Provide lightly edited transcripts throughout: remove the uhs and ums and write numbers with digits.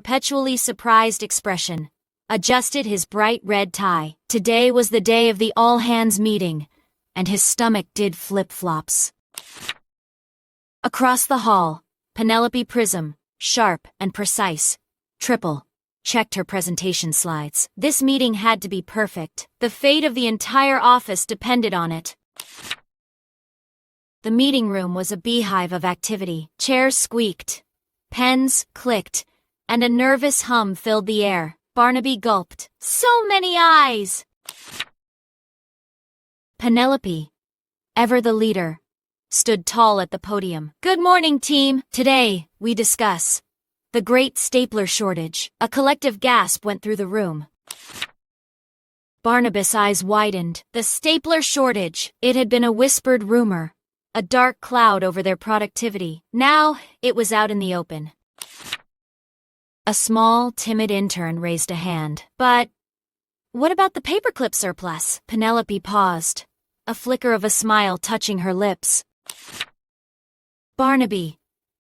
perpetually surprised expression, adjusted his bright red tie. Today was the day of the all-hands meeting, and his stomach did flip-flops. Across the hall, Penelope Prism, sharp and precise, checked her presentation slides. This meeting had to be perfect. The fate of the entire office depended on it. The meeting room was a beehive of activity. Chairs squeaked, pens clicked, and a nervous hum filled the air. Barnaby gulped. So many eyes! Penelope, ever the leader, stood tall at the podium. Good morning, team. Today, we discuss the great stapler shortage. A collective gasp went through the room. Barnabas' eyes widened. The stapler shortage. It had been a whispered rumor, a dark cloud over their productivity. Now, it was out in the open. A small, timid intern raised a hand. But what about the paperclip surplus? Penelope paused, a flicker of a smile touching her lips. Barnaby,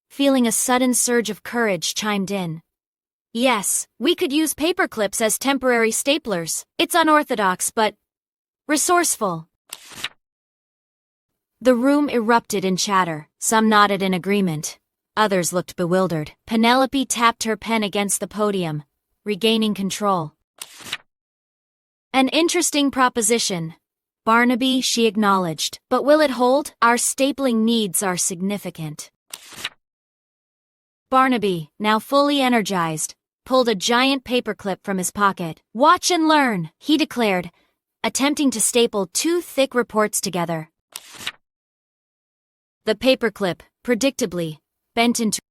feeling a sudden surge of courage, chimed in. Yes, we could use paperclips as temporary staplers. It's unorthodox but resourceful. The room erupted in chatter. Some nodded in agreement. Others looked bewildered. Penelope tapped her pen against the podium, regaining control. An interesting proposition, Barnaby, she acknowledged. But will it hold? Our stapling needs are significant. Barnaby, now fully energized, pulled a giant paperclip from his pocket. Watch and learn, he declared, attempting to staple two thick reports together. The paperclip, predictably, bent into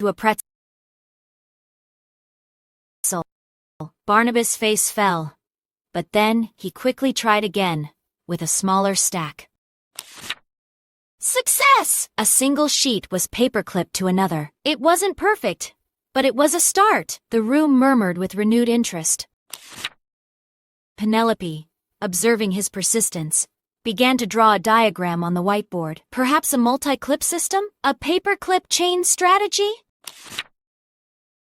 a pretzel. Barnabas' face fell, but then he quickly tried again, with a smaller stack. Success! A single sheet was paperclipped to another. It wasn't perfect, but it was a start. The room murmured with renewed interest. Penelope, observing his persistence, began to draw a diagram on the whiteboard. Perhaps a multi-clip system? A paperclip chain strategy?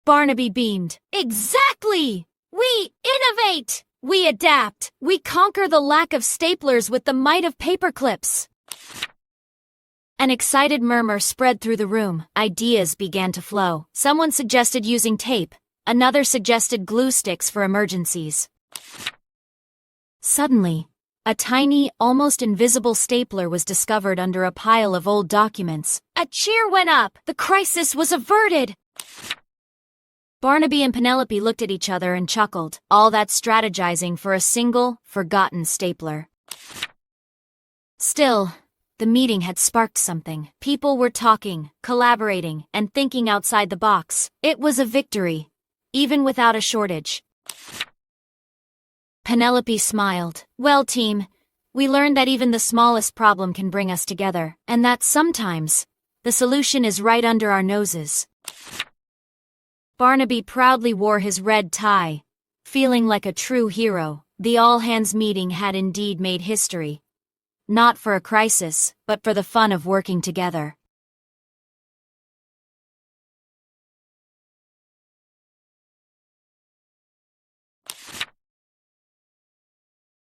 Barnaby beamed. Exactly! We innovate! We adapt! We conquer the lack of staplers with the might of paperclips! An excited murmur spread through the room. Ideas began to flow. Someone suggested using tape. Another suggested glue sticks for emergencies. Suddenly, a tiny, almost invisible stapler was discovered under a pile of old documents. A cheer went up. The crisis was averted. Barnaby and Penelope looked at each other and chuckled. All that strategizing for a single, forgotten stapler. Still, the meeting had sparked something. People were talking, collaborating, and thinking outside the box. It was a victory, even without a shortage. Penelope smiled. Well, team, we learned that even the smallest problem can bring us together, and that sometimes, the solution is right under our noses. Barnaby proudly wore his red tie, feeling like a true hero. The all-hands meeting had indeed made history. Not for a crisis, but for the fun of working together.